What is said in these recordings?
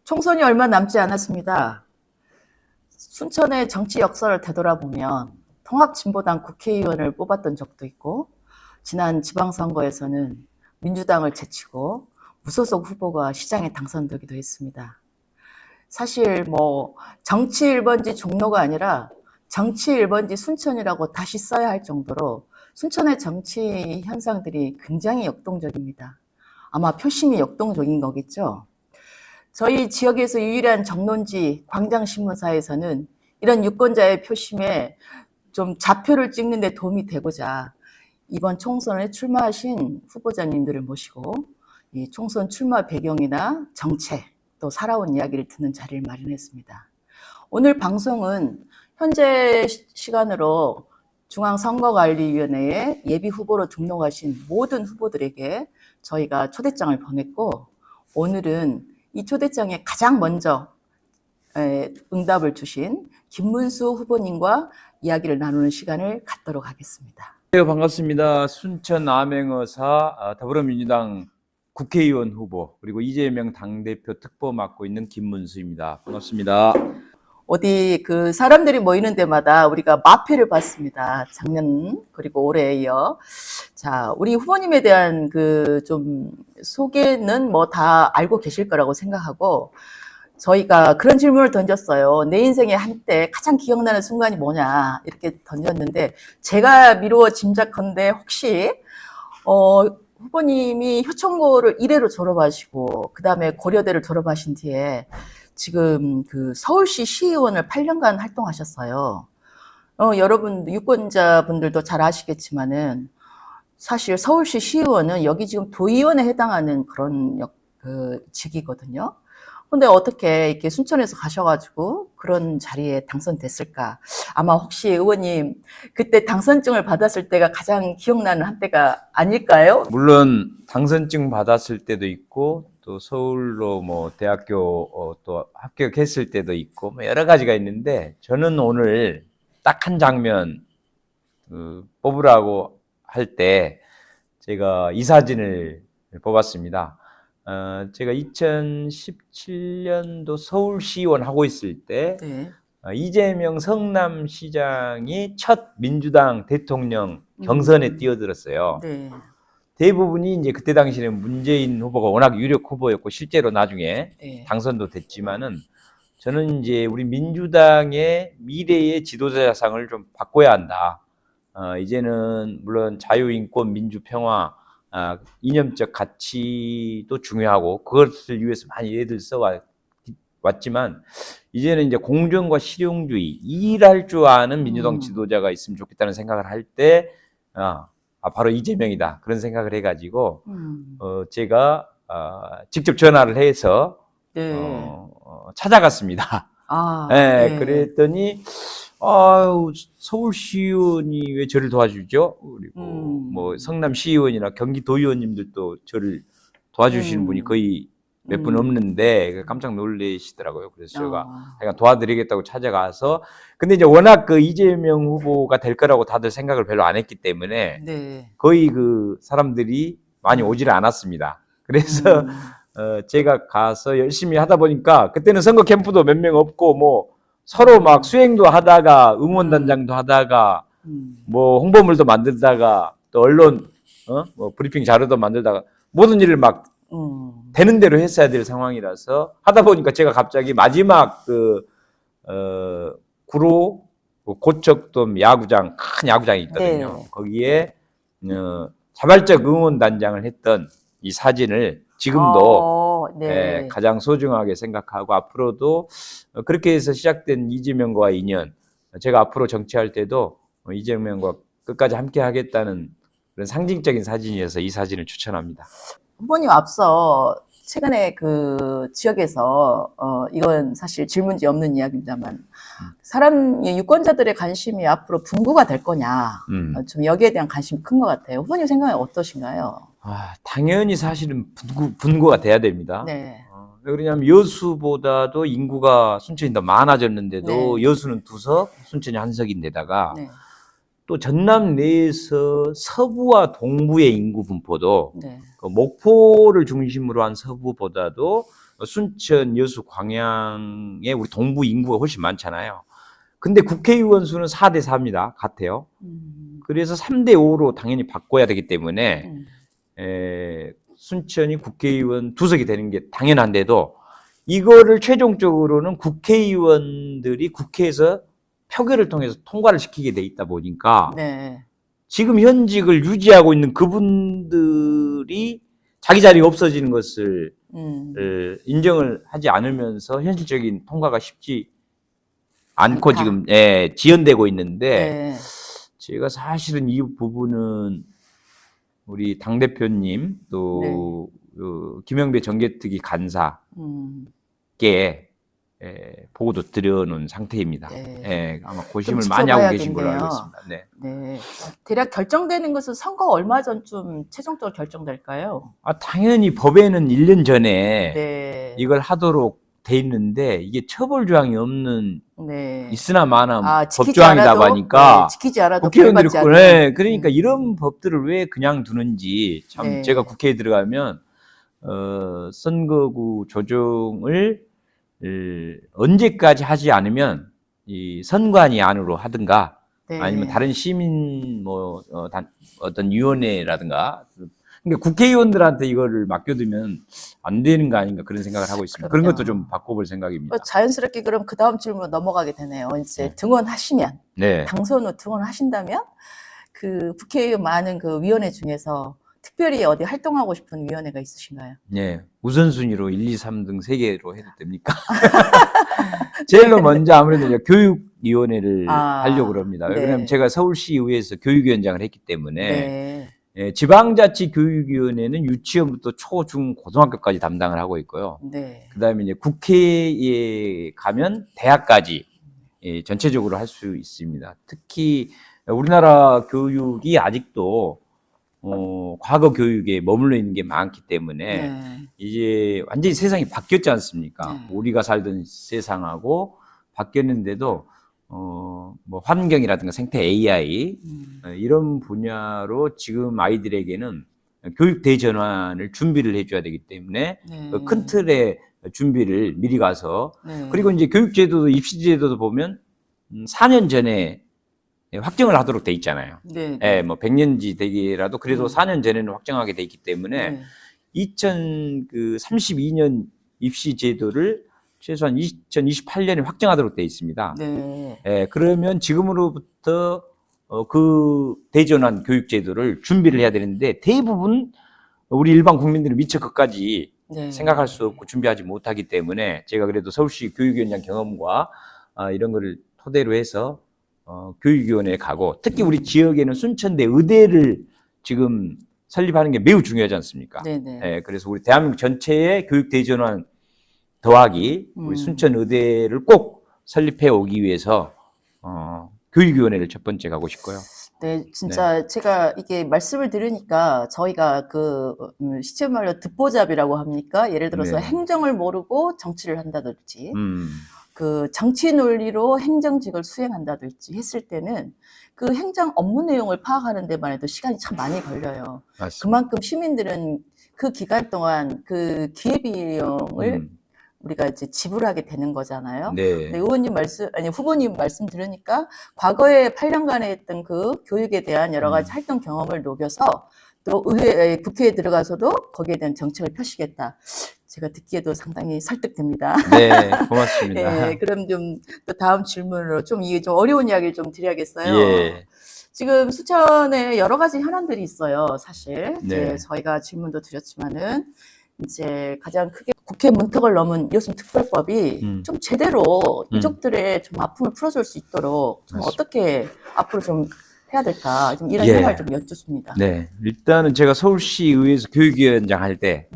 총선이 얼마 남지 않았습니다. 순천의 정치 역사를 되돌아보면 통합진보당 국회의원을 뽑았던 적도 있고, 지난 지방선거에서는 민주당을 제치고 무소속 후보가 시장에 당선되기도 했습니다. 사실 정치 1번지 종로가 아니라 정치 1번지 순천이라고 다시 써야 할 정도로 순천의 정치 현상들이 굉장히 역동적입니다. 아마 표심이 역동적인 거겠죠. 저희 지역에서 유일한 정론지 광장신문사에서는 이런 유권자의 표심에 좀 좌표를 찍는 데 도움이 되고자 이번 총선에 출마하신 후보자님들을 모시고 이 총선 출마 배경이나 정책, 또 살아온 이야기를 듣는 자리를 마련했습니다. 오늘 방송은 현재 시간으로 중앙선거관리위원회에 예비후보로 등록하신 모든 후보들에게 저희가 초대장을 보냈고, 오늘은 이 초대장에 가장 먼저 응답을 주신 김문수 후보님과 이야기를 나누는 시간을 갖도록 하겠습니다. 네, 반갑습니다. 순천 암행어사 더불어민주당 국회의원 후보, 그리고 이재명 당대표 특보 맡고 있는 김문수입니다. 반갑습니다. 어디 사람들이 모이는 데마다 우리가 마패를 봤습니다. 작년 그리고 올해에 이어. 자, 우리 후보님에 대한 좀 소개는 다 알고 계실 거라고 생각하고, 저희가 그런 질문을 던졌어요. 내 인생에 한때 가장 기억나는 순간이 뭐냐 이렇게 던졌는데, 제가 미루어 짐작컨대 혹시 후보님이 효천고를 1회로 졸업하시고 그 다음에 고려대를 졸업하신 뒤에 지금 서울시 시의원을 8년간 활동하셨어요. 여러분 유권자분들도 잘 아시겠지만은 사실 서울시 시의원은 여기 지금 도의원에 해당하는 그런 직이거든요. 근데 어떻게 이렇게 순천에서 가셔가지고 그런 자리에 당선됐을까? 아마 혹시 의원님 그때 당선증을 받았을 때가 가장 기억나는 한때가 아닐까요? 물론 당선증 받았을 때도 있고, 또 서울로 대학교 또 합격했을 때도 있고, 여러 가지가 있는데, 저는 오늘 딱 한 장면 뽑으라고 할 때 제가 이 사진을 뽑았습니다. 제가 2017년도 서울시의원 하고 있을 때 네. 이재명 성남시장이 첫 민주당 대통령 경선에 뛰어들었어요. 네. 대부분이 이제 그때 당시에는 문재인 후보가 워낙 유력 후보였고, 실제로 나중에 네. 당선도 됐지만은, 저는 이제 우리 민주당의 미래의 지도자상을 좀 바꿔야 한다. 이제는 물론 자유인권 민주평화 이념적 가치도 중요하고 그것을 위해서 많이 얘들 써왔지만, 이제는 이제 공정과 실용주의, 일할 줄 아는 민주당 지도자가 있으면 좋겠다는 생각을 할 때 바로 이재명이다, 그런 생각을 해가지고 제가 직접 전화를 해서 찾아갔습니다. 네, 네. 그랬더니 서울시의원이 왜 저를 도와주죠? 그리고 성남시의원이나 경기도의원님들도 저를 도와주시는 분이 거의 몇 분 없는데 깜짝 놀라시더라고요. 그래서 제가 도와드리겠다고 찾아가서, 근데 이제 워낙 이재명 후보가 될 거라고 다들 생각을 별로 안 했기 때문에 네. 거의 사람들이 많이 오지를 않았습니다. 그래서 제가 가서 열심히 하다 보니까, 그때는 선거 캠프도 몇 명 없고 서로 막 수행도 하다가 응원단장도 하다가 홍보물도 만들다가 또 언론 브리핑 자료도 만들다가 모든 일을 막 되는 대로 했어야 될 상황이라서, 하다 보니까 제가 갑자기 마지막 구로 고척돔 야구장, 큰 야구장이 있거든요. 네. 거기에 자발적 응원단장을 했던 이 사진을 지금도 가장 소중하게 생각하고, 앞으로도 그렇게 해서 시작된 이재명과의 인연, 제가 앞으로 정치할 때도 이재명과 끝까지 함께 하겠다는 그런 상징적인 사진이어서 이 사진을 추천합니다. 후보님, 앞서 최근에 지역에서 이건 사실 질문지 없는 이야기입니다만, 유권자들의 관심이 앞으로 분구가 될 거냐, 좀 여기에 대한 관심이 큰 것 같아요. 후보님 생각은 어떠신가요? 당연히 사실은 분구가 돼야 됩니다. 네. 왜 그러냐면 여수보다도 인구가 순천이 더 많아졌는데도 여수는 2석, 순천이 1석인데다가 또 전남 내에서 서부와 동부의 인구 분포도 목포를 중심으로 한 서부보다도 순천, 여수, 광양에 우리 동부 인구가 훨씬 많잖아요. 근데 국회의원 수는 4대 4입니다. 같아요. 그래서 3대 5로 당연히 바꿔야 되기 때문에 순천이 국회의원 2석이 되는 게 당연한데도 이거를 최종적으로는 국회의원들이 국회에서 표결을 통해서 통과를 시키게 돼 있다 보니까 네. 지금 현직을 유지하고 있는 그분들이 자기 자리가 없어지는 것을 인정을 하지 않으면서 현실적인 통과가 쉽지 않고 않다. 지금 지연되고 있는데 네. 제가 사실은 이 부분은 우리 당대표님 또 김영배 정개특위 간사께 보고도 드려놓은 상태입니다. 네. 아마 고심을 좀 많이 하고 계신 걸로 지켜봐야겠네요. 알고 있습니다. 네. 네. 대략 결정되는 것은 선거 얼마 전쯤 최종적으로 결정될까요? 당연히 법에는 1년 전에 네. 이걸 하도록 돼 있는데 이게 처벌 조항이 없는 네. 있으나 마나 지키지 법조항이다 않아도, 보니까 지키지 않아도 국회의원들이 벌 받지 않는. 그러니까 이런 법들을 왜 그냥 두는지 참 네. 제가 국회에 들어가면 선거구 조정을 언제까지 하지 않으면 이 선관위 안으로 하든가 네. 아니면 다른 시민 어떤 위원회라든가 그러니까 국회의원들한테 이거를 맡겨두면 안 되는 거 아닌가 그런 생각을 하고 있습니다. 그런 것도 좀 바꿔볼 생각입니다. 자연스럽게 그럼 그 다음 질문으로 넘어가게 되네요. 이제 네. 등원하시면, 네. 당선 후 등원하신다면 그 국회의 많은 그 위원회 중에서 특별히 어디 활동하고 싶은 위원회가 있으신가요? 네. 우선순위로 1, 2, 3등 3개로 해도 됩니까? 제일로 먼저 아무래도 이제 교육위원회를 하려고 그럽니다. 네. 왜냐하면 제가 서울시의회에서 교육위원장을 했기 때문에 네. 지방자치교육위원회는 유치원부터 초, 중, 고등학교까지 담당을 하고 있고요. 네. 그 다음에 이제 국회에 가면 대학까지 전체적으로 할 수 있습니다. 특히 우리나라 교육이 아직도 과거 교육에 머물러 있는 게 많기 때문에 네. 이제 완전히 세상이 바뀌었지 않습니까? 네. 우리가 살던 세상하고 바뀌었는데도 뭐 환경이라든가 생태 AI 이런 분야로 지금 아이들에게는 교육 대전환을 준비를 해줘야 되기 때문에 네. 큰 틀의 준비를 미리 가서 네. 그리고 이제 교육제도도 입시제도도 보면 4년 전에 확정을 하도록 돼 있잖아요. 네. 뭐 100년지 되기라도 그래도 4년 전에는 확정하게 돼 있기 때문에 2032년 입시 제도를 최소한 2028년에 확정하도록 돼 있습니다. 네. 그러면 지금으로부터 그 대전환 교육 제도를 준비를 해야 되는데 대부분 우리 일반 국민들은 미처 그까지 생각할 수 없고 준비하지 못하기 때문에 제가 그래도 서울시 교육위원장 경험과 이런 거를 토대로 해서 교육위원회에 가고 특히 우리 지역에는 순천대 의대를 지금 설립하는 게 매우 중요하지 않습니까? 그래서 우리 대한민국 전체의 교육 대전환 더하기 우리 순천 의대를 꼭 설립해 오기 위해서 교육위원회를 첫 번째 가고 싶고요. 네, 진짜 제가 이게 말씀을 들으니까 저희가 그 시체 말로 듣보잡이라고 합니까? 예를 들어서 행정을 모르고 정치를 한다든지 그 정치 논리로 행정직을 수행한다든지 했을 때는 그 행정 업무 내용을 파악하는 데만 해도 시간이 참 많이 걸려요. 맞습니다. 그만큼 시민들은 그 기간 동안 그 기회비용을 우리가 이제 지불하게 되는 거잖아요. 네. 근데 후보님 말씀 들으니까 과거에 8년간에 했던 그 교육에 대한 여러 가지 활동 경험을 녹여서 또 국회에 들어가서도 거기에 대한 정책을 펴시겠다. 제가 듣기에도 상당히 설득됩니다. 네, 고맙습니다. 네, 그럼 좀 또 다음 질문으로 좀 이게 좀 어려운 이야기를 좀 드려야겠어요. 예. 지금 수천에 여러 가지 현안들이 있어요, 사실. 네. 이제 저희가 질문도 드렸지만은 이제 가장 크게 국회 문턱을 넘은 요즘특별법이 좀 제대로 유족들의 좀 아픔을 풀어줄 수 있도록 좀 어떻게 앞으로 좀 해야 될까 좀 이런 생각을 좀 여쭙습니다. 네, 일단은 제가 서울시의회에서 교육위원장 할 때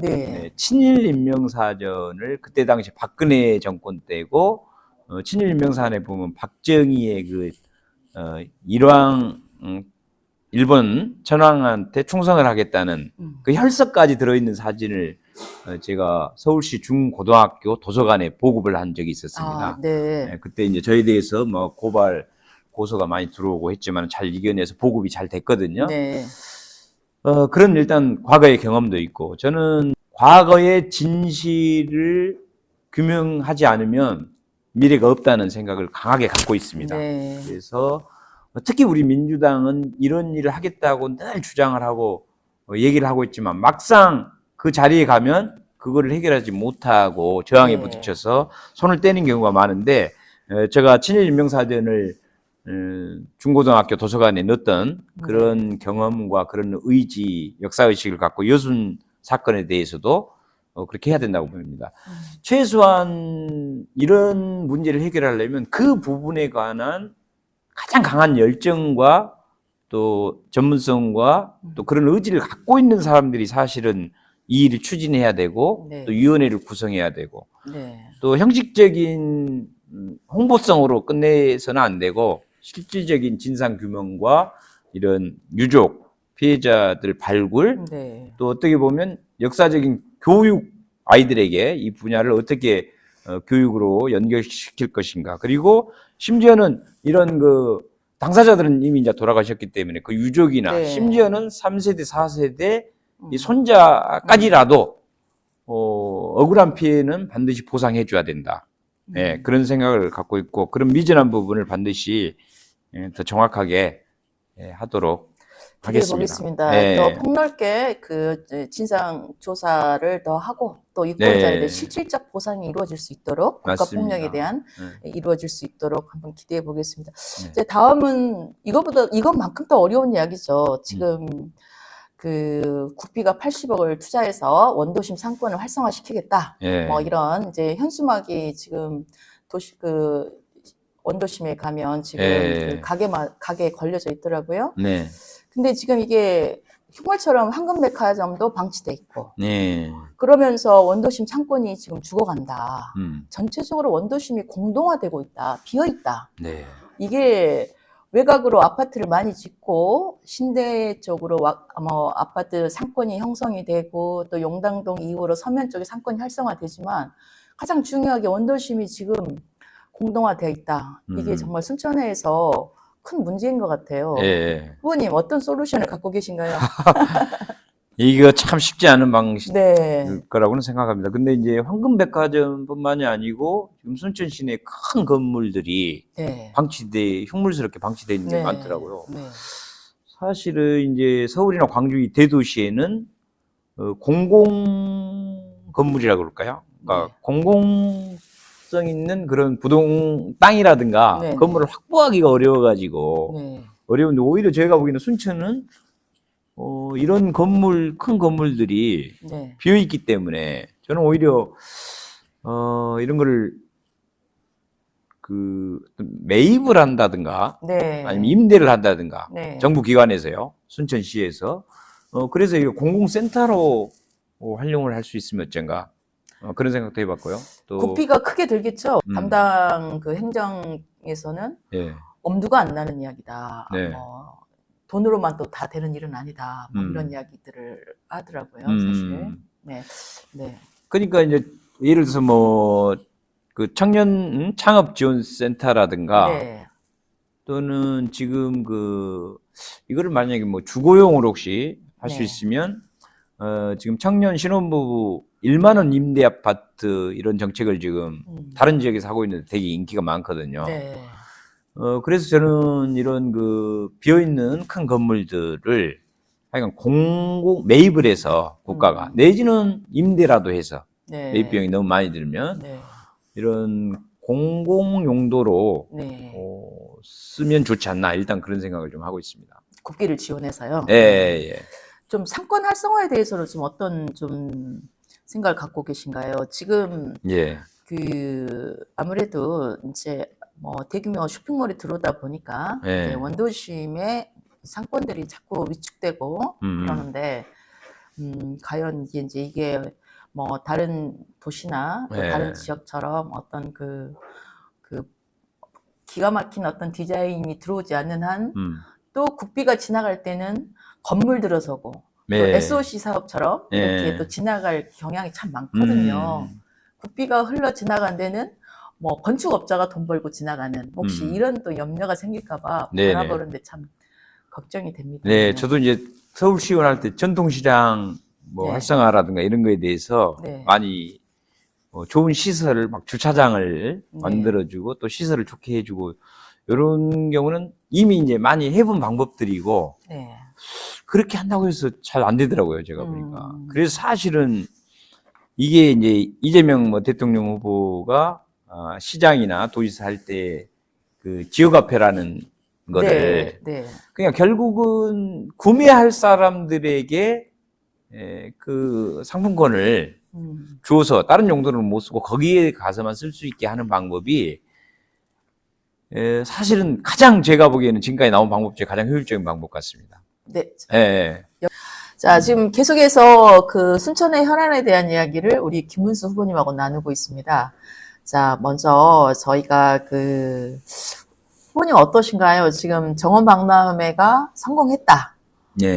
친일 임명사전을 그때 당시 박근혜 정권 때고 친일 임명사전에 보면 박정희의 그 일왕 일본 천황한테 충성을 하겠다는 그 혈서까지 들어있는 사진을 제가 서울시 중고등학교 도서관에 보급을 한 적이 있었습니다. 그때 이제 저에 대해서 뭐 고소가 많이 들어오고 했지만 잘 이겨내서 보급이 잘 됐거든요. 그런 일단 과거의 경험도 있고 저는 과거의 진실을 규명하지 않으면 미래가 없다는 생각을 강하게 갖고 있습니다. 네. 그래서 특히 우리 민주당은 이런 일을 하겠다고 늘 주장을 하고 얘기를 하고 있지만 막상 그 자리에 가면 그거를 해결하지 못하고 저항에 네. 부딪혀서 손을 떼는 경우가 많은데, 제가 친일인명사전을 중고등학교 도서관에 넣었던 그런 경험과 그런 의지, 역사의식을 갖고 여순 사건에 대해서도 그렇게 해야 된다고 봅니다. 최소한 이런 문제를 해결하려면 그 부분에 관한 가장 강한 열정과 또 전문성과 또 그런 의지를 갖고 있는 사람들이 사실은 이 일을 추진해야 되고, 네. 또 위원회를 구성해야 되고, 네. 또 형식적인 홍보성으로 끝내서는 안 되고 실질적인 진상 규명과 이런 유족 피해자들 발굴, 네. 또 어떻게 보면 역사적인 교육, 아이들에게 이 분야를 어떻게 교육으로 연결시킬 것인가. 그리고 심지어는 이런 그 당사자들은 이미 이제 돌아가셨기 때문에 그 유족이나 네. 심지어는 3세대, 4세대 이 손자까지라도 억울한 피해는 반드시 보상해 줘야 된다. 네, 그런 생각을 갖고 있고, 그런 미진한 부분을 반드시 더 정확하게 하도록 하겠습니다. 보겠습니다. 네. 더 폭넓게 그 진상 조사를 더 하고 또 유권자에 대해 실질적 보상이 이루어질 수 있도록 국가폭력에 대한 이루어질 수 있도록 한번 기대해 보겠습니다. 이제 다음은 이것만큼 더 어려운 이야기죠. 지금 그 국비가 80억을 투자해서 원도심 상권을 활성화시키겠다. 뭐 이런 이제 현수막이 지금 그 원도심에 가면 지금 그 가게에 걸려져 있더라고요. 네. 근데 지금 이게 흉물처럼 황금백화점도 방치돼 있고, 그러면서 원도심 상권이 지금 죽어간다. 전체적으로 원도심이 공동화되고 있다, 비어 있다. 네. 이게 외곽으로 아파트를 많이 짓고 신대 쪽으로 아파트 상권이 형성이 되고 또 용당동 이후로 서면 쪽에 상권이 활성화되지만 가장 중요하게 원도심이 지금 공동화되어 있다. 이게 정말 순천에서 큰 문제인 것 같아요. 후보님 어떤 솔루션을 갖고 계신가요? 이거 참 쉽지 않은 방식일 네. 거라고는 생각합니다. 근데 이제 황금백화점뿐만이 아니고 지금 순천 시내 큰 건물들이 흉물스럽게 방치되어 있는 게 많더라고요. 사실은 이제 서울이나 광주 이 대도시에는 공공 건물이라고 그럴까요? 그러니까 공공성 있는 그런 땅이라든가 건물을 확보하기가 어려워가지고 어려운데, 오히려 저희가 보기에는 순천은 이런 큰 건물들이 비어 있기 때문에 저는 오히려 이런 거를 매입을 한다든가 아니면 임대를 한다든가 정부 기관에서요, 순천시에서 그래서 이거 공공센터로 활용을 할 수 있으면 어쩐가, 그런 생각도 해봤고요. 또 국비가 크게 들겠죠. 담당 그 행정에서는 엄두가 안 나는 이야기다. 돈으로만 또 다 되는 일은 아니다. 뭐 이런 이야기들을 하더라고요, 사실. 그러니까 이제 예를 들어서 뭐 그 청년 창업 지원 센터라든가 또는 지금 이거를 만약에 뭐 주거용으로 혹시 할 수 있으면 지금 청년 신혼부부 1만 원 임대 아파트 이런 정책을 지금 다른 지역에서 하고 있는데 되게 인기가 많거든요. 그래서 저는 이런 비어있는 큰 건물들을 하여간 매입을 해서 국가가 내지는 임대라도 해서 매입 비용이 너무 많이 들면 이런 공공 용도로 쓰면 좋지 않나, 일단 그런 생각을 좀 하고 있습니다. 국비를 지원해서요. 좀 상권 활성화에 대해서는 좀 어떤 좀 생각을 갖고 계신가요? 지금 아무래도 이제 뭐 대규모 쇼핑몰이 들어오다 보니까 원도심의 상권들이 자꾸 위축되고 그러는데 과연 이게 뭐 다른 도시나 또 다른 지역처럼 어떤 기가 막힌 어떤 디자인이 들어오지 않는 한 또 국비가 지나갈 때는 건물 들어서고 또 SOC 사업처럼 이렇게 또 지나갈 경향이 참 많거든요. 국비가 흘러 지나간 데는 뭐 건축업자가 돈 벌고 지나가는, 혹시 이런 또 염려가 생길까봐 바라보는데 참 걱정이 됩니다. 저도 이제 서울시원 할 때 전통시장 뭐 네. 활성화라든가 이런 거에 대해서 네. 많이 좋은 시설을 막 주차장을 네. 만들어주고 또 시설을 좋게 해주고 이런 경우는 이미 이제 많이 해본 방법들이고 네. 그렇게 한다고 해서 잘 안 되더라고요, 제가 보니까. 음. 그래서 사실은 이게 이제 이재명 뭐 대통령 후보가 시장이나 도지사 할 때 그 지역화폐라는 거를 네. 네. 그냥 결국은 구매할 사람들에게 그 상품권을 주어서 다른 용도로는 못 쓰고 거기에 가서만 쓸 수 있게 하는 방법이 사실은 가장 제가 보기에는 지금까지 나온 방법 중에 가장 효율적인 방법 같습니다. 네. 예. 자, 지금 계속해서 그 순천의 현안에 대한 이야기를 우리 김문수 후보님하고 나누고 있습니다. 자, 먼저 저희가 그 후보님 어떠신가요? 지금 정원 박람회가 성공했다. 예.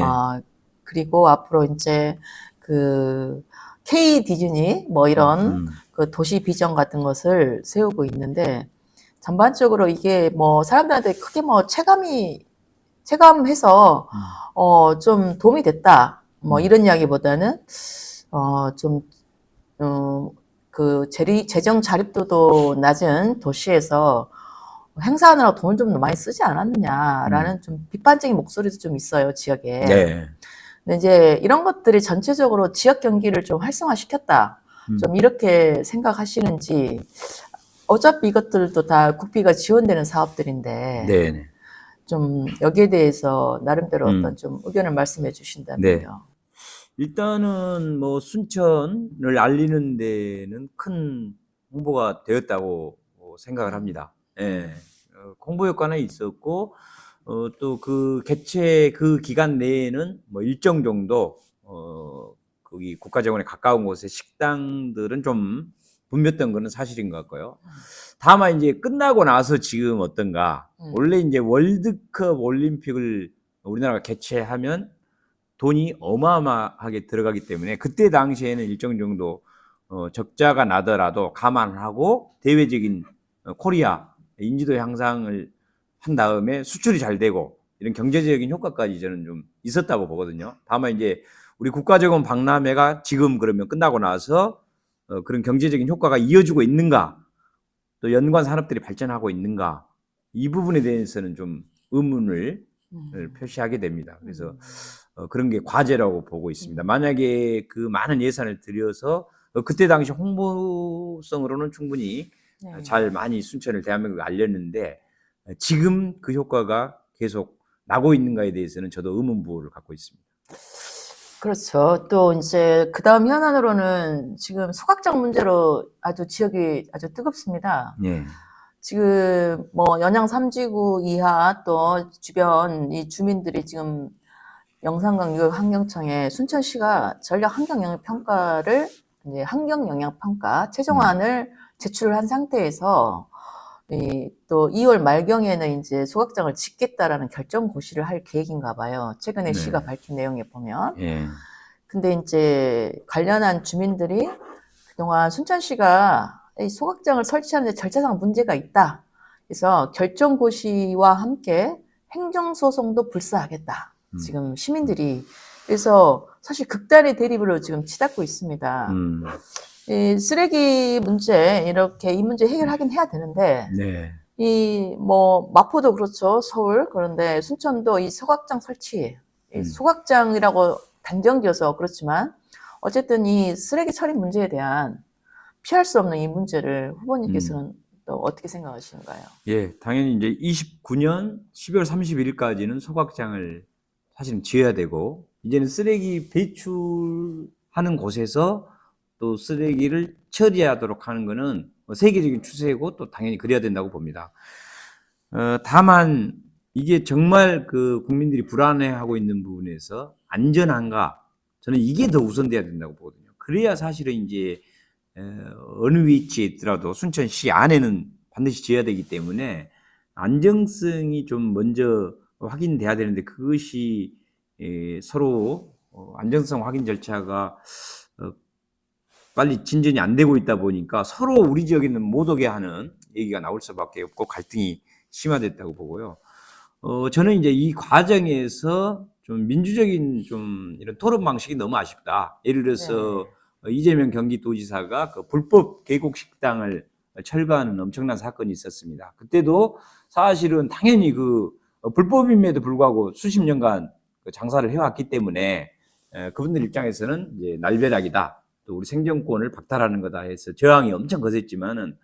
그리고 앞으로 이제 그 K 디즈니 뭐 이런 그 도시 비전 같은 것을 세우고 있는데 전반적으로 이게 뭐 사람들한테 크게 뭐 체감해서 좀 도움이 됐다. 뭐 이런 이야기보다는 그 재정 자립도도 낮은 도시에서 행사하느라 돈을 좀 많이 쓰지 않았느냐라는 좀 비판적인 목소리도 좀 있어요, 지역에. 네. 근데 이제 이런 것들이 전체적으로 지역 경기를 좀 활성화시켰다. 좀 이렇게 생각하시는지, 어차피 이것들도 다 국비가 지원되는 사업들인데, 네. 좀 여기에 대해서 나름대로 어떤 좀 의견을 말씀해 주신다면요. 네. 일단은 뭐 순천을 알리는 데는 큰 홍보가 되었다고 생각을 합니다. 예. 홍보 효과는 있었고, 또 그 개최 그 기간 내에는 뭐 일정 정도, 거기 국가정원에 가까운 곳에 식당들은 좀 붐볐던 거는 사실인 것 같고요. 다만 이제 끝나고 나서 지금 어떤가. 원래 이제 월드컵 올림픽을 우리나라가 개최하면 돈이 어마어마하게 들어가기 때문에 그때 당시에는 일정 정도 적자가 나더라도 감안하고 대외적인 코리아 인지도 향상을 한 다음에 수출이 잘 되고 이런 경제적인 효과까지 저는 좀 있었다고 보거든요. 다만 이제 우리 국가정원 박람회가 지금 그러면 끝나고 나서 그런 경제적인 효과가 이어지고 있는가, 또 연관 산업들이 발전하고 있는가, 이 부분에 대해서는 좀 의문을 표시하게 됩니다. 그래서 그런 게 과제라고 보고 있습니다. 만약에 그 많은 예산을 들여서 그때 당시 홍보성으로는 충분히 잘 많이 순천을 대한민국에 알렸는데 지금 그 효과가 계속 나고 있는가에 대해서는 저도 의문부호를 갖고 있습니다. 그렇죠. 또 이제 그 다음 현안으로는 지금 소각장 문제로 아주 지역이 아주 뜨겁습니다. 네. 지금 뭐 연양 3지구 이하 또 주변 이 주민들이 지금 영산강 유역 환경청에 순천시가 전략 환경 영향 평가를 이제 환경 영향 평가 최종안을 제출을 한 상태에서 또 2월 말경에는 이제 소각장을 짓겠다라는 결정 고시를 할 계획인가 봐요. 최근에 시가 밝힌 내용에 보면. 근데 이제 관련한 주민들이 그동안 순천시가 이 소각장을 설치하는데 절차상 문제가 있다. 그래서 결정 고시와 함께 행정소송도 불사하겠다. 지금 시민들이. 그래서 사실 극단의 대립으로 지금 치닫고 있습니다. 이 쓰레기 문제, 이렇게 이 문제 해결하긴 해야 되는데, 네. 이 뭐 마포도 그렇죠, 서울. 그런데 순천도 이 소각장 설치, 이 소각장이라고 단정지어서 그렇지만 어쨌든 이 쓰레기 처리 문제에 대한 피할 수 없는 이 문제를 후보님께서는 또 어떻게 생각하시는가요? 예, 당연히 이제 29년 12월 31일까지는 소각장을 사실은 지어야 되고 이제는 쓰레기 배출하는 곳에서 또 쓰레기를 처리하도록 하는 것은 세계적인 추세고 또 당연히 그래야 된다고 봅니다. 다만 이게 정말 그 국민들이 불안해하고 있는 부분에서 안전한가? 저는 이게 더 우선돼야 된다고 보거든요. 그래야 사실은 이제 어느 위치에 있더라도 순천시 안에는 반드시 지어야 되기 때문에 안정성이 좀 먼저 확인돼야 되는데 그것이 서로 안정성 확인 절차가 빨리 진전이 안 되고 있다 보니까 서로 우리 지역에는 못 오게 하는 얘기가 나올 수밖에 없고 갈등이 심화됐다고 보고요. 저는 이제 이 과정에서 좀 민주적인 좀 이런 토론 방식이 너무 아쉽다. 예를 들어서 네. 이재명 경기도지사가 그 불법 계곡 식당을 철거하는 엄청난 사건이 있었습니다. 그때도 사실은 당연히 그 불법임에도 불구하고 수십 년간 그 장사를 해왔기 때문에 그분들 입장에서는 이제 날벼락이다. 또 우리 생존권을 박탈하는 거다 해서 저항이 엄청 거셌지만은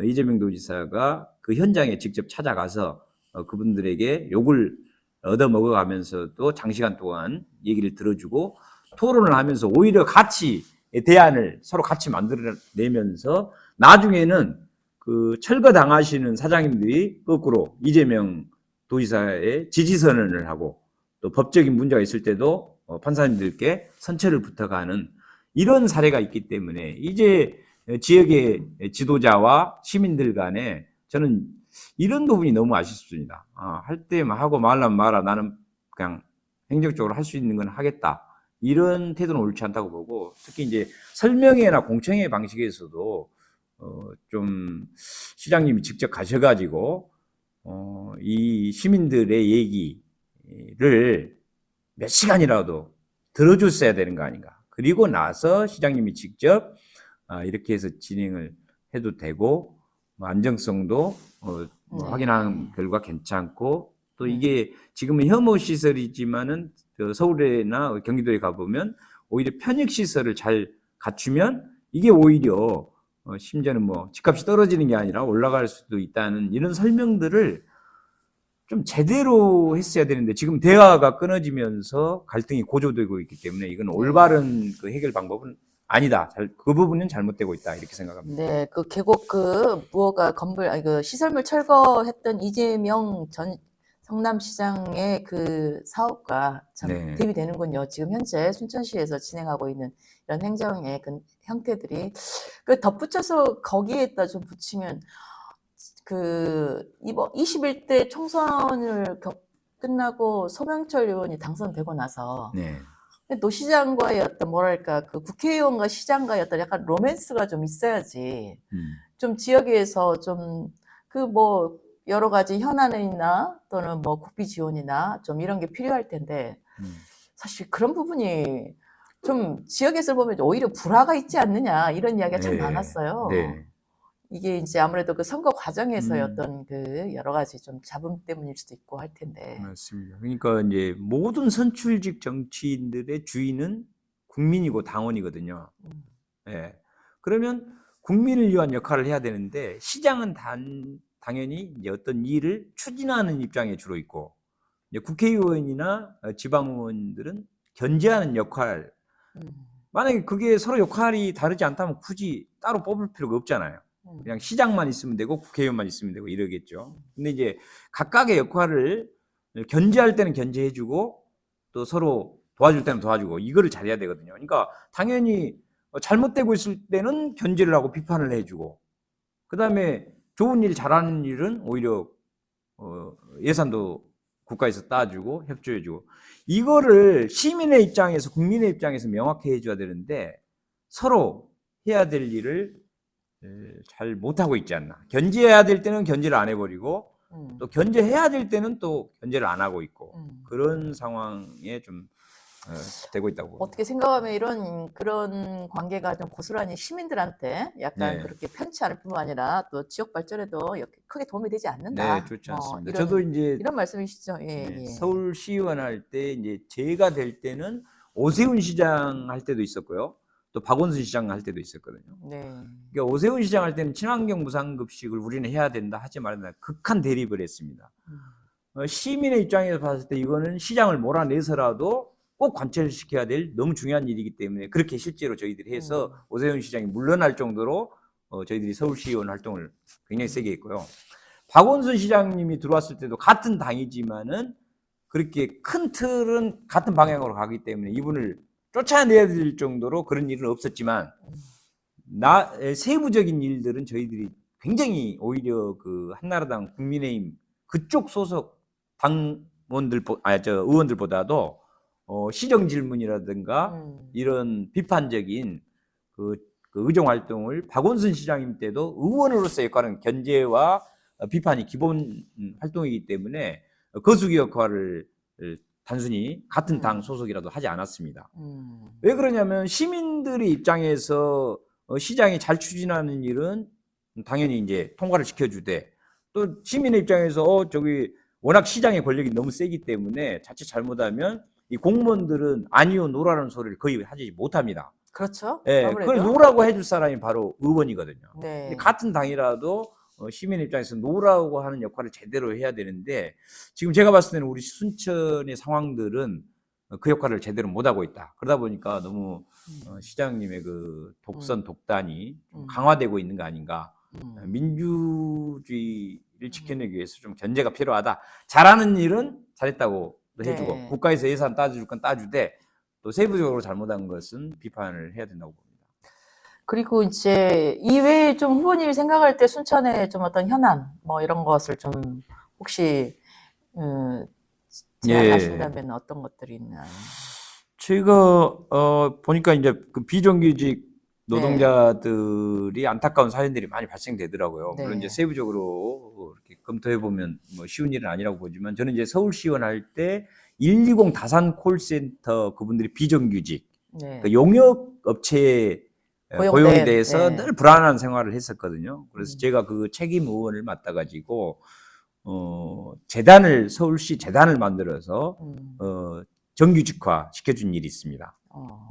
이재명 도지사가 그 현장에 직접 찾아가서 그분들에게 욕을 얻어먹어가면서도 장시간 동안 얘기를 들어주고 토론을 하면서 오히려 같이 대안을 서로 같이 만들어내면서 나중에는 그 철거당하시는 사장님들이 거꾸로 이재명 도지사의 지지선언을 하고 또 법적인 문제가 있을 때도 판사님들께 선처를 부탁하는 이런 사례가 있기 때문에 이제 지역의 지도자와 시민들 간에 저는 이런 부분이 너무 아쉽습니다. 할 때만 하고 말라면 말아. 나는 그냥 행정적으로 할 수 있는 건 하겠다. 이런 태도는 옳지 않다고 보고 특히 이제 설명회나 공청회 방식에서도 좀 시장님이 직접 가셔가지고 이 시민들의 얘기를 몇 시간이라도 들어줬어야 되는 거 아닌가. 그리고 나서 시장님이 직접 이렇게 해서 진행을 해도 되고 안정성도 확인한 결과 괜찮고 또 이게 지금은 혐오 시설이지만은 서울에나 경기도에 가보면 오히려 편익 시설을 잘 갖추면 이게 오히려 심지어는 뭐 집값이 떨어지는 게 아니라 올라갈 수도 있다는 이런 설명들을 좀 제대로 했어야 되는데 지금 대화가 끊어지면서 갈등이 고조되고 있기 때문에 이건 올바른 그 해결 방법은 아니다. 그 부분은 잘못되고 있다. 이렇게 생각합니다. 네, 그 계곡 무허가 그 시설물 철거했던 이재명 전 성남시장의 그 사업과 참 네. 대비되는군요. 지금 현재 순천시에서 진행하고 있는 이런 행정의 그 형태들이 그 덧붙여서 거기에다 좀 붙이면 이번 21대 총선을 끝나고 소명철 의원이 당선되고 나서 네. 노시장과의 어떤 뭐랄까 그 국회의원과 시장과의 어떤 약간 로맨스가 좀 있어야지 좀 지역에서 좀 그 뭐 여러 가지 현안이나 또는 뭐 국비 지원이나 좀 이런 게 필요할 텐데 사실 그런 부분이 좀 지역에서 보면 오히려 불화가 있지 않느냐 이런 이야기가 참 네. 많았어요. 네. 이게 이제 아무래도 그 선거 과정에서의 어떤 그 여러 가지 좀 잡음 때문일 수도 있고 할 텐데. 맞습니다. 그러니까 이제 모든 선출직 정치인들의 주인은 국민이고 당원이거든요. 예. 그러면 국민을 위한 역할을 해야 되는데 시장은 당연히 이제 어떤 일을 추진하는 입장에 주로 있고 이제 국회의원이나 지방의원들은 견제하는 역할. 만약에 그게 서로 역할이 다르지 않다면 굳이 따로 뽑을 필요가 없잖아요. 그냥 시장만 있으면 되고 국회의원만 있으면 되고 이러겠죠. 근데 이제 각각의 역할을 견제할 때는 견제해주고 또 서로 도와줄 때는 도와주고 이거를 잘해야 되거든요. 그러니까 당연히 잘못되고 있을 때는 견제를 하고 비판을 해주고 그 다음에 좋은 일 잘하는 일은 오히려 예산도 국가에서 따주고 협조해주고 이거를 시민의 입장에서 국민의 입장에서 명확히 해줘야 되는데 서로 해야 될 일을 잘 못하고 있지 않나. 견제해야 될 때는 견제를 안 해버리고 또 견제해야 될 때는 또 견제를 안 하고 있고 그런 상황에 좀 되고 있다고 봅니다. 어떻게 생각하면 그런 관계가 좀 고스란히 시민들한테 약간 네. 그렇게 편치 않을 뿐만 아니라 또 지역 발전에도 크게 도움이 되지 않는다. 네, 좋지 않습니다. 이런, 저도 이제 이런 말씀이시죠. 예, 네, 예. 서울시의원 할 때 이제 제가 될 때는 오세훈 시장 할 때도 있었고요. 또 박원순 시장 할 때도 있었거든요. 네. 그러니까 오세훈 시장 할 때는 친환경 무상급식을 우리는 해야 된다 하지 말아야 극한 대립을 했습니다. 시민의 입장에서 봤을 때 이거는 시장을 몰아내서라도 꼭 관철시켜야 될 너무 중요한 일이기 때문에 그렇게 실제로 저희들이 해서 오세훈 시장이 물러날 정도로 저희들이 서울시의원 활동을 굉장히 세게 했고요. 박원순 시장님이 들어왔을 때도 같은 당이지만은 그렇게 큰 틀은 같은 방향으로 가기 때문에 이분을 쫓아내야 될 정도로 그런 일은 없었지만 세부적인 일들은 저희들이 굉장히 오히려 그 한나라당 국민의힘 그쪽 소속 의원들보다도 시정 질문이라든가 이런 비판적인 그 의정 활동을 박원순 시장님 때도 의원으로서의 역할은 견제와 비판이 기본 활동이기 때문에 거수기 역할을 단순히 같은 당 소속이라도 하지 않았습니다. 음. 왜 그러냐면 시민들의 입장에서 시장이 잘 추진하는 일은 당연히 이제 통과를 시켜주되, 또 시민의 입장에서 저기 워낙 시장의 권력이 너무 세기 때문에 자칫 잘못하면 이 공무원들은 아니요 노라는 소리를 거의 하지 못합니다. 그렇죠. 예, 그걸 아무래도. 노라고 해줄 사람이 바로 의원이거든요. 네. 근데 같은 당이라도 시민 입장에서 노라고 하는 역할을 제대로 해야 되는데, 지금 제가 봤을 때는 우리 순천의 상황들은 그 역할을 제대로 못하고 있다. 그러다 보니까 너무 시장님의 그 독선 독단이 좀 강화되고 있는 거 아닌가. 민주주의를 지켜내기 위해서 좀 견제가 필요하다. 잘하는 일은 잘했다고 해주고, 네. 국가에서 예산 따줄 건 따주되, 또 세부적으로 잘못한 것은 비판을 해야 된다고 봅니다. 그리고 이제 이외에 좀 후보님이 생각할 때 순천의 좀 어떤 현안 뭐 이런 것을 좀 혹시 제안하신다면 어떤 것들이 있나요? 제가 보니까 이제 그 비정규직 네. 노동자들이 안타까운 사연들이 많이 발생되더라고요. 네. 물론 이제 세부적으로 이렇게 검토해 보면 뭐 쉬운 일은 아니라고 보지만, 저는 이제 서울시의원 할 때 120 다산 콜센터 그분들이 비정규직, 네. 그 용역 업체에 고용에 대해서 네. 늘 불안한 생활을 했었거든요. 그래서 제가 그 책임 의원을 맡아 가지고 재단을, 서울시 재단을 만들어서 정규직화 시켜준 일이 있습니다.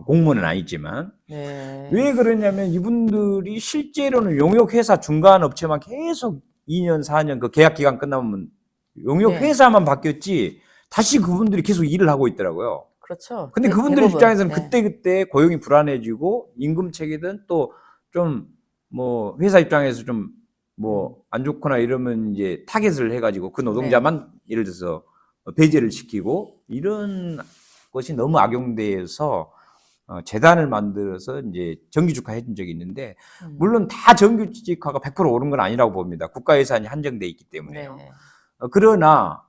공무원은 아니지만. 네. 왜 그러냐면 이분들이 실제로는 용역회사 중간 업체만 계속 2년, 4년 그 계약 기간 끝나면 용역회사만 바뀌었지 다시 그분들이 계속 일을 하고 있더라고요. 그렇죠. 근데 그분들 입장에서는 네. 그때그때 고용이 불안해지고 임금 체계든 또 좀 뭐 회사 입장에서 좀 뭐 안 좋거나 이러면 이제 타겟을 해가지고 그 노동자만 예를 들어서 배제를 시키고, 이런 것이 너무 악용돼서 재단을 만들어서 이제 정규직화 해준 적이 있는데, 물론 다 정규직화가 100% 옳은 건 아니라고 봅니다. 국가 예산이 한정돼 있기 때문에요. 네. 그러나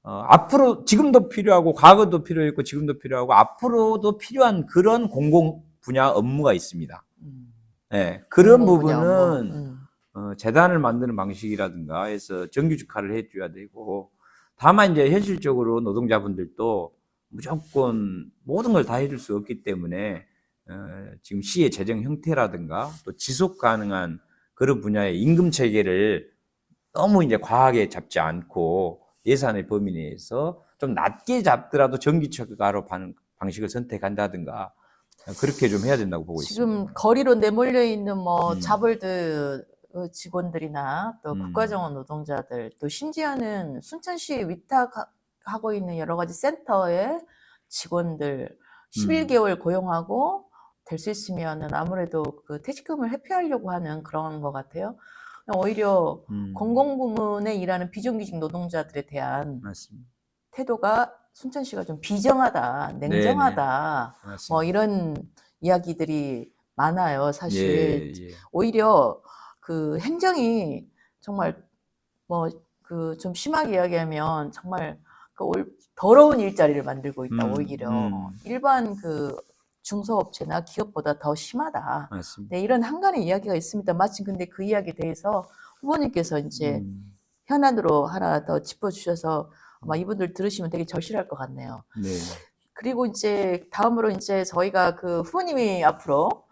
앞으로 지금도 필요하고 과거도 필요했고 지금도 필요하고 앞으로도 필요한 그런 공공 분야 업무가 있습니다. 네, 그런 부분은 재단을 만드는 방식이라든가 해서 정규직화를 해줘야 되고, 다만 이제 현실적으로 노동자분들도 무조건 모든 걸 다 해줄 수 없기 때문에 지금 시의 재정 형태라든가 또 지속 가능한 그런 분야의 임금 체계를 너무 이제 과하게 잡지 않고 예산의 범위 내에서 좀 낮게 잡더라도 정규직화로 가는 방식을 선택한다든가 그렇게 좀 해야 된다고 보고 지금 있습니다. 거리로 내몰려 있는 뭐 자벌드 직원들이나 또 국가정원 노동자들, 또 심지어는 순천시 위탁하고 있는 여러 가지 센터의 직원들 11개월 고용하고 될 수 있으면은 아무래도 그 퇴직금을 회피하려고 하는 그런 것 같아요. 오히려 공공부문에 일하는 비정규직 노동자들에 대한 맞습니다. 태도가 순천시가 좀 비정하다, 냉정하다, 뭐 이런 이야기들이 많아요, 사실. 예. 오히려 그 행정이 정말 뭐 그 좀 심하게 이야기하면 정말 그 더러운 일자리를 만들고 있다, 오히려. 일반 그 중소업체나 기업보다 더 심하다. 맞습니다. 네, 이런 한간의 이야기가 있습니다. 마침 근데 그 이야기에 대해서 후보님께서 이제 현안으로 하나 더 짚어주셔서 아마 이분들 들으시면 되게 절실할 것 같네요. 네. 그리고 이제 다음으로 이제 저희가 그 후보님이 앞으로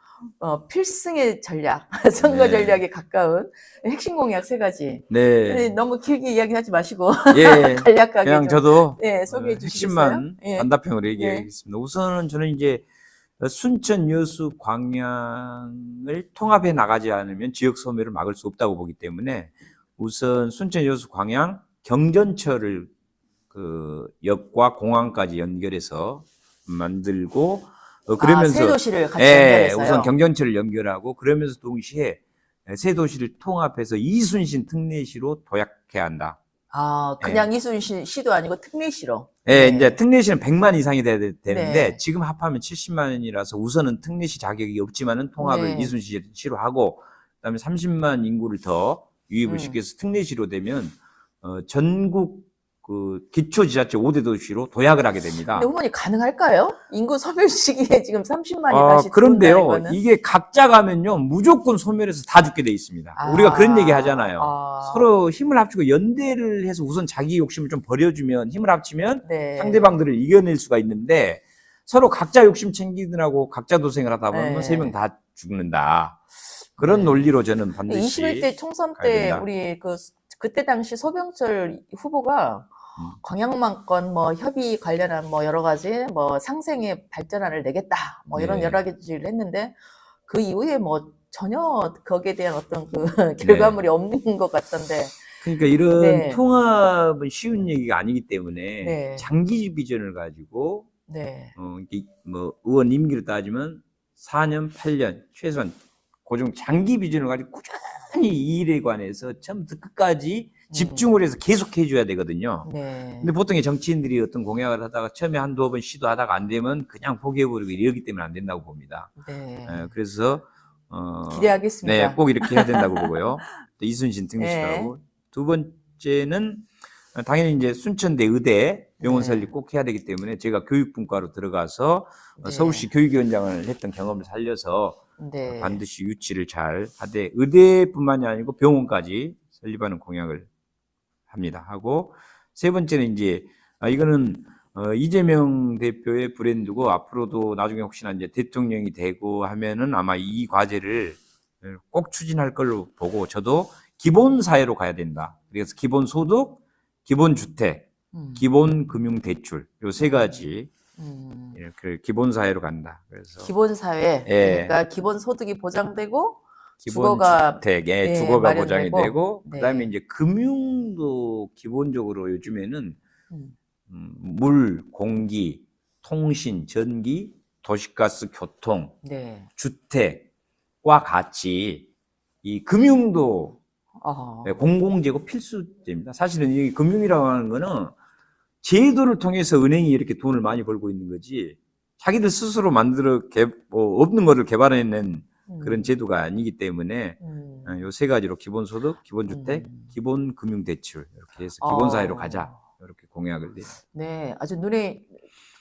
필승의 전략, 선거 전략에 가까운 핵심 공약 3가지. 네. 너무 길게 이야기하지 마시고 예. 간략하게 그냥 좀, 저도 소개해 주시겠어요? 핵심만 예. 단답형으로 얘기하겠습니다. 우선은 저는 이제 순천 여수 광양을 통합해 나가지 않으면 지역 소멸을 막을 수 없다고 보기 때문에, 우선 순천 여수 광양 경전철을 그 역과 공항까지 연결해서 만들고, 그러면서 세 도시를 같이 연결해서요. 우선 경전철을 연결하고, 그러면서 동시에 세 도시를 통합해서 이순신 특례시로 도약해야 한다. 그냥 이순신시도 아니고 특례시로. 네, 이제 특례시는 100만 이상이 돼야 되는데 네. 지금 합하면 70만이라서 우선은 특례시 자격이 없지만은 통합을 네. 이순신시로 하고, 그다음에 30만 인구를 더 유입을 시켜서 특례시로 되면 전국 그 기초지자체 5대 도시로 도약을 하게 됩니다. 근데 후보님 가능할까요? 인구 소멸 시기에 지금 30만이 다시 그런데요, 들어온다는 거는? 이게 각자 가면요, 무조건 소멸해서 다 죽게 돼 있습니다. 우리가 그런 얘기 하잖아요. 서로 힘을 합치고 연대를 해서 우선 자기 욕심을 좀 버려주면, 힘을 합치면 네. 상대방들을 이겨낼 수가 있는데, 서로 각자 욕심 챙기느라고 각자 도생을 하다 보면 네. 3명 다 죽는다. 그런 네. 논리로 저는 반드시 21대 총선 가야 때 된다. 우리 그때 당시 소병철 후보가 광양만권 뭐 협의 관련한 뭐 여러 가지 뭐 상생의 발전안을 내겠다 뭐 이런 네. 여러 가지를 했는데 그 이후에 뭐 전혀 거기에 대한 어떤 그 결과물이 없는 것 같던데. 그러니까 이런 네. 통합은 쉬운 얘기가 아니기 때문에 네. 장기 비전을 가지고 네. 이게 뭐 의원 임기로 따지면 4년, 8년 최소한 고정 장기 비전을 가지고 꾸준히 이 일에 관해서 처음부터 끝까지 집중을 해서 계속 해줘야 되거든요. 네. 근데 보통의 정치인들이 어떤 공약을 하다가 처음에 한두 번 시도하다가 안 되면 그냥 포기해버리고 이러기 때문에 안 된다고 봅니다. 네. 그래서 기대하겠습니다. 네, 꼭 이렇게 해야 된다고 보고요. 또 이순신 등록시하고 네. 두 번째는 당연히 이제 순천대 의대 병원 네. 설립 꼭 해야 되기 때문에 제가 교육분과로 들어가서 네. 서울시 교육위원장을 했던 경험을 살려서 네. 반드시 유치를 잘 하되 의대뿐만이 아니고 병원까지 설립하는 공약을 합니다. 하고 세 번째는 이제 이거는 이재명 대표의 브랜드고 앞으로도 나중에 혹시나 이제 대통령이 되고 하면은 아마 이 과제를 꼭 추진할 걸로 보고 저도 기본 사회로 가야 된다. 그래서 기본 소득, 기본 주택, 기본 금융 대출 요 세 가지 이렇게 기본 사회로 간다. 그래서 기본 사회, 예. 그러니까 기본 소득이 보장되고 기본 주거가 주택에 예, 주거가 보장이 마련되고. 되고 네. 그다음에 이제 금융도 기본적으로 요즘에는 음. 물, 공기, 통신, 전기, 도시가스, 교통, 네. 주택과 같이 이 금융도 어허. 공공재고 필수제입니다. 사실은 이 금융이라고 하는 거는 제도를 통해서 은행이 이렇게 돈을 많이 벌고 있는 거지 자기들 스스로 만들어 없는 거를 개발해낸 그런 제도가 아니기 때문에 요 세 가지로 기본소득, 기본주택, 기본금융대출 이렇게 해서 기본사회로 가자 이렇게 공약을 내요. 네, 아주 눈에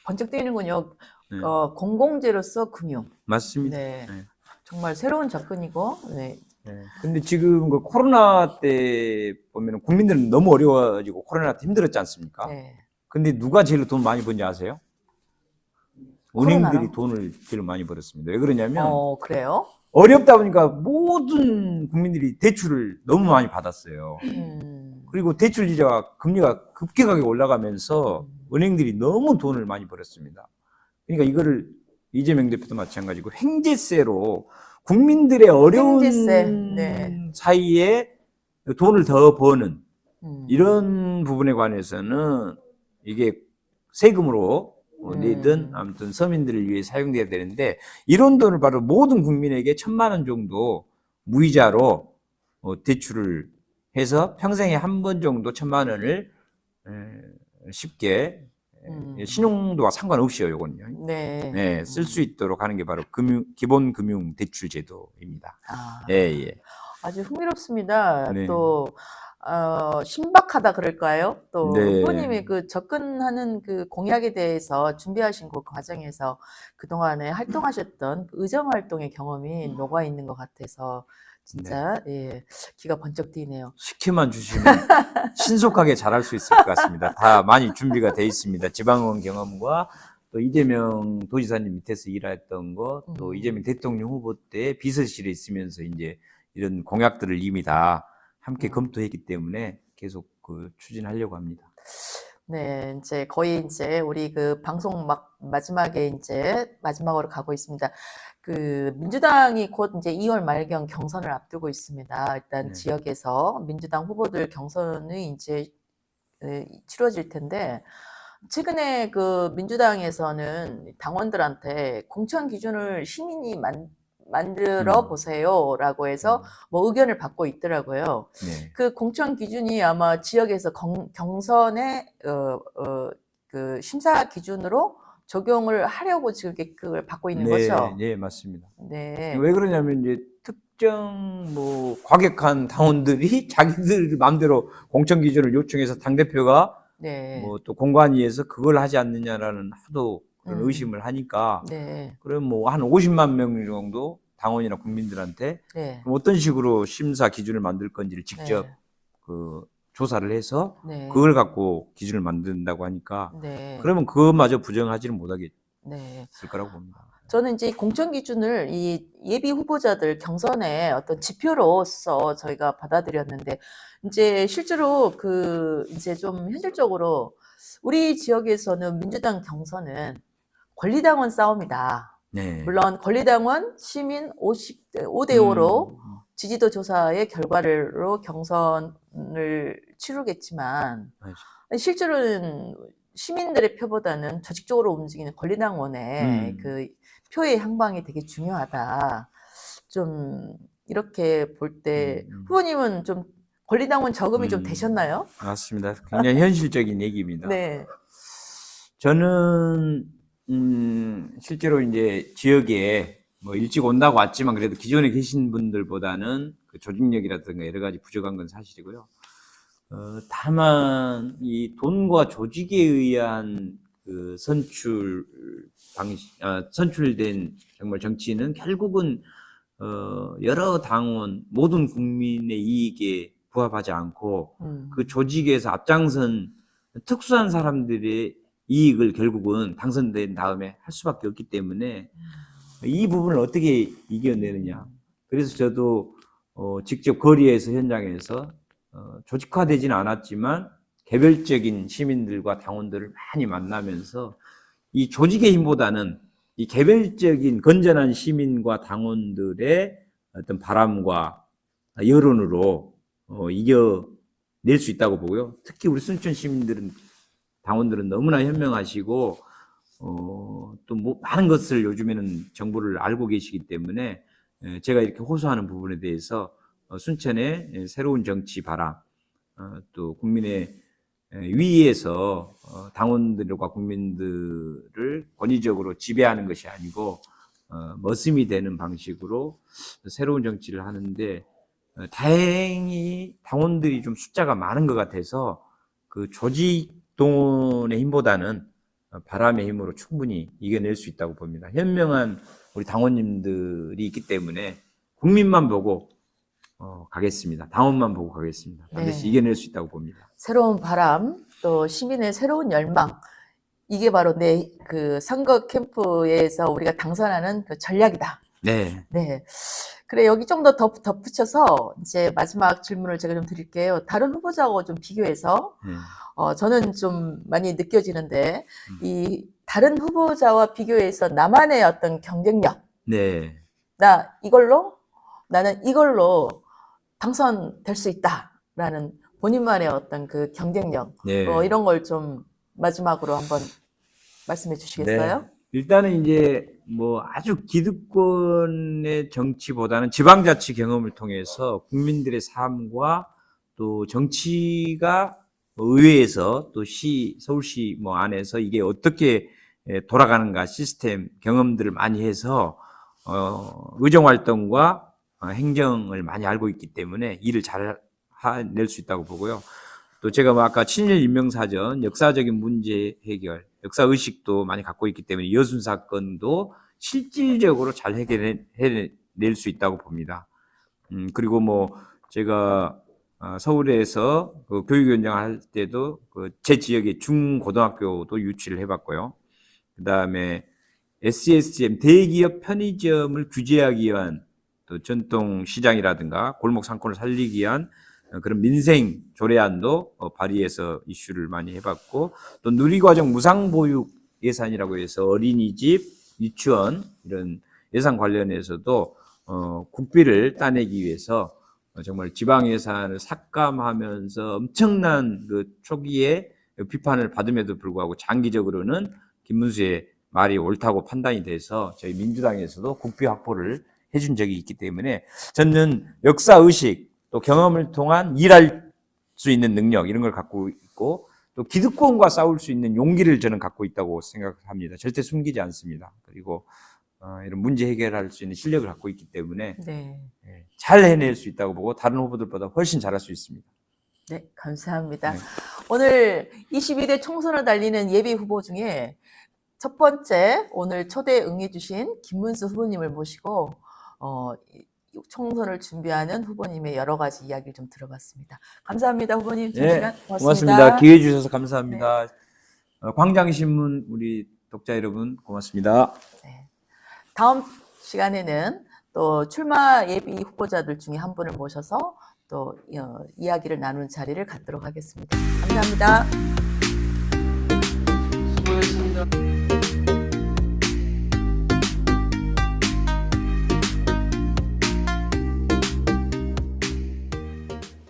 번쩍 띄는군요. 네. 공공재로서 금융. 맞습니다. 네. 네. 정말 새로운 접근이고. 네. 네. 근데 지금 그 코로나 때 보면 국민들은 너무 어려워지고 코로나 때 힘들었지 않습니까? 네. 근데 누가 제일 돈 많이 번지 아세요? 코로나로? 은행들이 돈을 제일 많이 벌었습니다. 왜 그러냐면 그래요? 어렵다 보니까 모든 국민들이 대출을 너무 많이 받았어요. 그리고 대출 이자가 금리가 급격하게 올라가면서 은행들이 너무 돈을 많이 벌었습니다. 그러니까 이거를 이재명 대표도 마찬가지고 횡재세로 국민들의 어려운 횡재세. 네. 사이에 돈을 더 버는 이런 이런 부분에 관해서는 이게 세금으로 내든 아무튼 서민들을 위해 사용돼야 되는데 이런 돈을 바로 모든 국민에게 1,000만 원 정도 무이자로 대출을 해서 평생에 한 번 정도 1,000만 원을 쉽게 신용도와 상관없이요, 요거는요. 네. 네, 쓸 수 있도록 하는 게 바로 기본 금융 대출 제도입니다. 아, 예, 예. 아주 흥미롭습니다. 네. 또 신박하다 그럴까요? 또 네. 후보님이 그 접근하는 그 공약에 대해서 준비하신 그 과정에서 그동안에 활동하셨던 의정 활동의 경험이 녹아 있는 것 같아서 진짜 예, 귀가 번쩍 뜨이네요. 시켜만 주시면 신속하게 잘할 수 있을 것 같습니다. 다 많이 준비가 돼 있습니다. 지방의원 경험과 또 이재명 도지사님 밑에서 일했던 것, 또 이재명 대통령 후보 때 비서실에 있으면서 이제 이런 공약들을 이미 다 함께 검토했기 때문에 계속 추진하려고 합니다. 네, 이제 거의 이제 우리 그 방송 마지막에 이제 마지막으로 가고 있습니다. 그 민주당이 곧 이제 2월 말경 경선을 앞두고 있습니다. 일단 네. 지역에서 민주당 후보들 경선이 이제 치러질 텐데 최근에 그 민주당에서는 당원들한테 공천 기준을 시민이 만들어 보세요라고 해서 뭐 의견을 받고 있더라고요. 네. 그 공천 기준이 아마 지역에서 경선의 그 심사 기준으로 적용을 하려고 지금 그걸 받고 있는 거죠. 네, 맞습니다. 네. 왜 그러냐면 이제 특정 과격한 당원들이 자기들 마음대로 공천 기준을 요청해서 당 대표가 네. 뭐 또 공관위에서 그걸 하지 않느냐라는 하도 그런 의심을 하니까 네. 그럼 뭐 한 50만 명 정도 당원이나 국민들한테 네. 그럼 어떤 식으로 심사 기준을 만들 건지를 직접 네. 그 조사를 해서 네. 그걸 갖고 기준을 만든다고 하니까 네. 그러면 그것마저 부정하지는 못하겠을 네. 거라고 봅니다. 저는 이제 공천 기준을 이 예비 후보자들 경선의 어떤 지표로서 저희가 받아들였는데, 이제 실제로 이제 좀 현실적으로 우리 지역에서는 민주당 경선은 권리당원 싸움이다. 네. 물론 권리당원 시민 5대5로 지지도 조사의 결과로 경선을 치르겠지만, 맞아요. 실제로는 시민들의 표보다는 조직적으로 움직이는 권리당원의 그 표의 향방이 되게 중요하다. 좀 이렇게 볼 때 후보님은 좀 권리당원 저금이 좀 되셨나요? 맞습니다. 굉장히 현실적인 얘기입니다. 네. 저는 실제로 이제 지역에 뭐 일찍 온다고 왔지만 그래도 기존에 계신 분들보다는 그 조직력이라든가 여러 가지 부족한 건 사실이고요. 다만 이 돈과 조직에 의한 그 선출된 정말 정치는 결국은 여러 당원 모든 국민의 이익에 부합하지 않고 그 조직에서 앞장선 특수한 사람들의 이익을 결국은 당선된 다음에 할 수밖에 없기 때문에 이 부분을 어떻게 이겨내느냐. 그래서 저도 직접 거리에서 현장에서 조직화되지는 않았지만 개별적인 시민들과 당원들을 많이 만나면서 이 조직의 힘보다는 이 개별적인 건전한 시민과 당원들의 어떤 바람과 여론으로 이겨낼 수 있다고 보고요. 특히 우리 순천 시민들은 당원들은 너무나 현명하시고 또 뭐 많은 것을 요즘에는 정보를 알고 계시기 때문에 제가 이렇게 호소하는 부분에 대해서 순천의 새로운 정치 바람 또 국민의 위에서 당원들과 국민들을 권위적으로 지배하는 것이 아니고 머슴이 되는 방식으로 새로운 정치를 하는데 다행히 당원들이 좀 숫자가 많은 것 같아서 그 조직 동원의 힘보다는 바람의 힘으로 충분히 이겨낼 수 있다고 봅니다. 현명한 우리 당원님들이 있기 때문에 국민만 보고 가겠습니다. 당원만 보고 가겠습니다. 반드시 네. 이겨낼 수 있다고 봅니다. 새로운 바람, 또 시민의 새로운 열망, 이게 바로 내 그 선거 캠프에서 우리가 당선하는 그 전략이다. 네. 네. 그래, 여기 좀 더 덧붙여서 이제 마지막 질문을 제가 좀 드릴게요. 다른 후보자하고 좀 비교해서 저는 좀 많이 느껴지는데 이 다른 후보자와 비교해서 나만의 어떤 경쟁력, 네. 나는 이걸로 당선될 수 있다라는 본인만의 어떤 그 경쟁력, 네. 이런 걸 좀 마지막으로 한번 말씀해 주시겠어요? 네. 일단은 이제 뭐 아주 기득권의 정치보다는 지방자치 경험을 통해서 국민들의 삶과 또 정치가 의회에서 또 서울시 뭐 안에서 이게 어떻게 돌아가는가 시스템 경험들을 많이 해서 의정활동과 행정을 많이 알고 있기 때문에 일을 잘 해낼 수 있다고 보고요. 또 제가 뭐 아까 친일 인명사전, 역사적인 문제 해결, 역사의식도 많이 갖고 있기 때문에 여순 사건도 실질적으로 잘 해낼 수 있다고 봅니다. 그리고 뭐 제가 서울에서 그 교육위원장 할 때도 그 제 지역의 중고등학교도 유치를 해봤고요. 그 다음에 SSGM 대기업 편의점을 규제하기 위한 또 전통시장이라든가 골목 상권을 살리기 위한 그런 민생 조례안도 발의해서 이슈를 많이 해봤고 또 누리과정 무상보육 예산이라고 해서 어린이집, 유치원 이런 예산 관련해서도 국비를 따내기 위해서 정말 지방 예산을 삭감하면서 엄청난 그 초기에 비판을 받음에도 불구하고 장기적으로는 김문수의 말이 옳다고 판단이 돼서 저희 민주당에서도 국비 확보를 해준 적이 있기 때문에 저는 역사의식 또 경험을 통한 일할 수 있는 능력 이런 걸 갖고 있고 또 기득권과 싸울 수 있는 용기를 저는 갖고 있다고 생각합니다. 절대 숨기지 않습니다. 그리고 이런 문제 해결할 수 있는 실력을 갖고 있기 때문에 네. 잘 해낼 수 있다고 보고 다른 후보들보다 훨씬 잘할 수 있습니다. 네, 감사합니다. 네. 오늘 22대 총선을 달리는 예비 후보 중에 첫 번째 오늘 초대 응해주신 김문수 후보님을 모시고 이 총선을 준비하는 후보님의 여러 가지 이야기를 좀 들어봤습니다. 감사합니다, 후보님. 긴 네, 시간 고맙습니다. 고맙습니다. 기회 주셔서 감사합니다. 광장신문 우리 독자 여러분 고맙습니다. 네. 다음 시간에는 또 출마 예비 후보자들 중에 한 분을 모셔서 또 이야기를 나누는 자리를 갖도록 하겠습니다. 감사합니다. 수고했습니다.